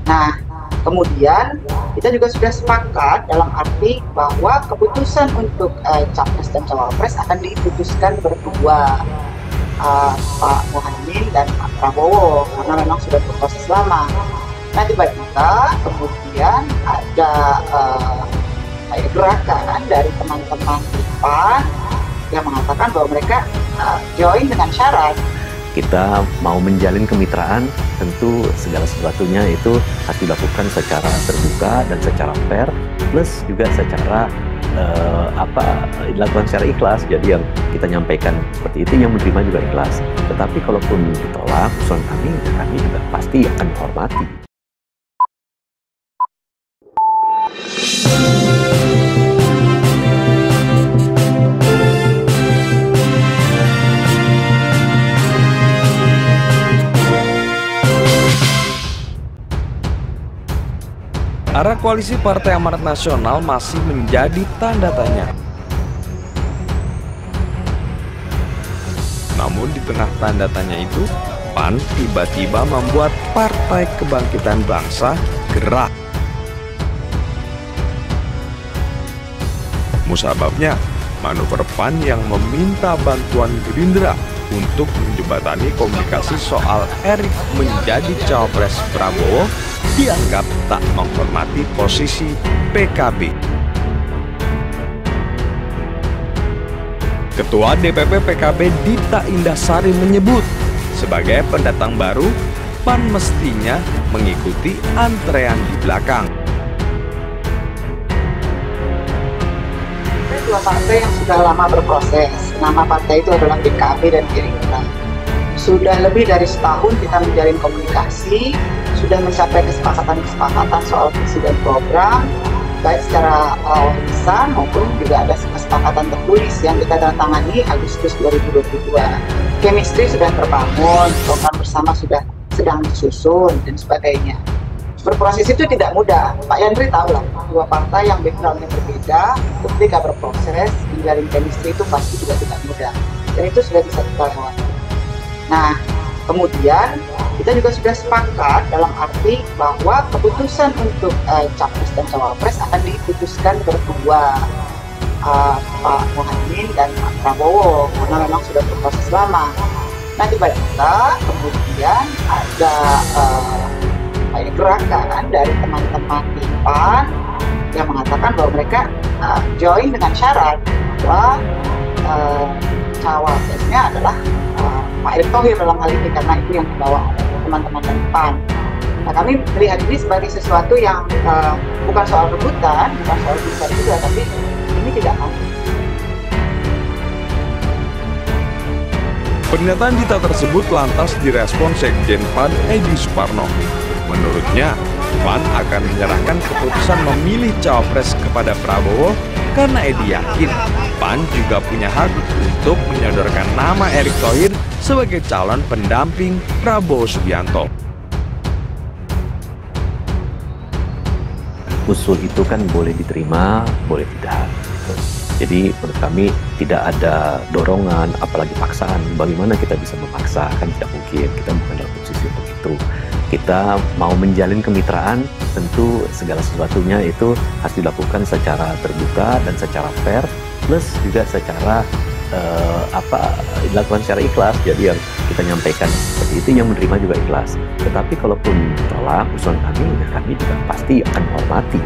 Nah, kemudian kita juga sudah sepakat dalam arti bahwa keputusan untuk capres dan cawapres akan diputuskan berdua, Pak Muhaimin dan Pak Prabowo, karena memang sudah berproses lama. Nah, tiba-tiba kemudian ada gerakan dari teman-teman di PAN yang mengatakan bahwa mereka join dengan syarat. Kita mau menjalin kemitraan, tentu segala sesuatunya itu harus dilakukan secara terbuka dan secara fair, plus juga secara dilakukan secara ikhlas. Jadi yang kita nyampaikan seperti itu, yang menerima juga ikhlas. Tetapi kalaupun ditolak usulan kami juga pasti akan menghormati. Arah koalisi Partai Amanat Nasional masih menjadi tanda tanya. Namun di tengah tanda tanya itu, PAN tiba-tiba membuat Partai Kebangkitan Bangsa gerak. Musababnya, manuver PAN yang meminta bantuan Gerindra untuk menjembatani komunikasi soal Erick menjadi cawapres Prabowo dianggap tak menghormati posisi PKB. Ketua DPP PKB Dita Indahsari menyebut, sebagai pendatang baru, PAN mestinya mengikuti antrean di belakang. Dua partai yang sudah lama berproses, nama partai itu adalah PKB dan Gerindra. Sudah lebih dari setahun kita menjalin komunikasi, sudah mencapai kesepakatan-kesepakatan soal visi dan program, baik secara lisan maupun juga ada kesepakatan tertulis yang kita tangani Agustus 2022. Chemistry sudah terbangun, program bersama sudah sedang disusun, dan sebagainya. Berproses itu tidak mudah. Pak Yandri tahu lah, dua partai yang backgroundnya berbeda, ketika berproses, menjalin chemistry itu pasti juga tidak mudah. Dan itu sudah bisa kita lewati. Nah, kemudian kita juga sudah sepakat dalam arti bahwa keputusan untuk capres dan cawapres akan diputuskan berdua, Pak Muhaimin dan Pak Prabowo, karena memang sudah berproses lama. Nah, tiba-tiba kemudian ada gerakan dari teman-teman di PAN yang mengatakan bahwa mereka join dengan syarat bahwa cawapresnya adalah Pak Erick Thohir dalam hal ini, karena itu yang dibawa oleh teman-teman dari PAN. Nah, kami melihat ini sebagai sesuatu yang bukan soal rebutan, bukan soal bisa juga, tapi ini tidak mau. Pernyataan Dita tersebut lantas direspon Sekjen PAN Edi Suparno. Menurutnya, PAN akan menyerahkan keputusan memilih cawapres kepada Prabowo karena Edi yakin PAN juga punya hak untuk menyodorkan nama Erick Thohir sebagai calon pendamping Prabowo Subianto. Usul itu kan boleh diterima, boleh tidak. Jadi menurut kami tidak ada dorongan, apalagi paksaan. Bagaimana kita bisa memaksa? Kan tidak mungkin, kita bukan dalam posisi untuk itu. Kita mau menjalin kemitraan, tentu segala sesuatunya itu harus dilakukan secara terbuka dan secara fair, plus juga secara dilakukan secara ikhlas. Jadi yang kita nyampaikan seperti itu, yang menerima juga ikhlas. Tetapi kalaupun ditolak usulan kami juga pasti akan menghormati.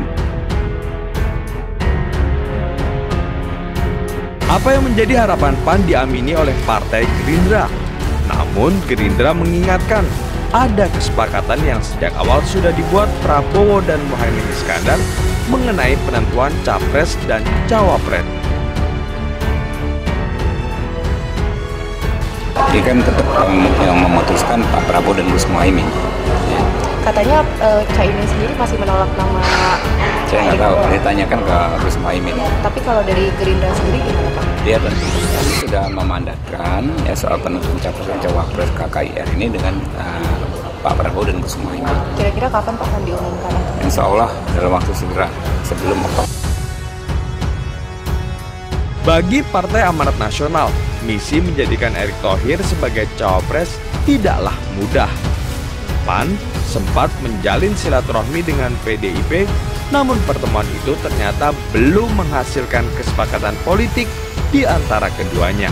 Apa yang menjadi harapan PAN diamini oleh Partai Gerindra. Namun Gerindra mengingatkan ada kesepakatan yang sejak awal sudah dibuat Prabowo dan Muhaimin Iskandar mengenai penentuan capres dan cawapres. Jadi kan tetap yang memutuskan Pak Prabowo dan Gus Muhaimin. Katanya Caimin sendiri masih menolak nama. Saya nggak tahu, saya tanyakan ke Gus Muhaimin. Tapi kalau dari Gerindra sendiri gimana Pak? Dia tentu sudah memandatkan ya soal penentuan capres dan cawapres KKIR ini dengan Pak Prabowo dan Gus Muhaimin. Kira-kira kapan Pak akan diumumkan? Insya Allah dalam waktu segera sebelum Oktober. Bagi Partai Amanat Nasional, misi menjadikan Erick Thohir sebagai cawapres tidaklah mudah. PAN sempat menjalin silaturahmi dengan PDIP, namun pertemuan itu ternyata belum menghasilkan kesepakatan politik di antara keduanya.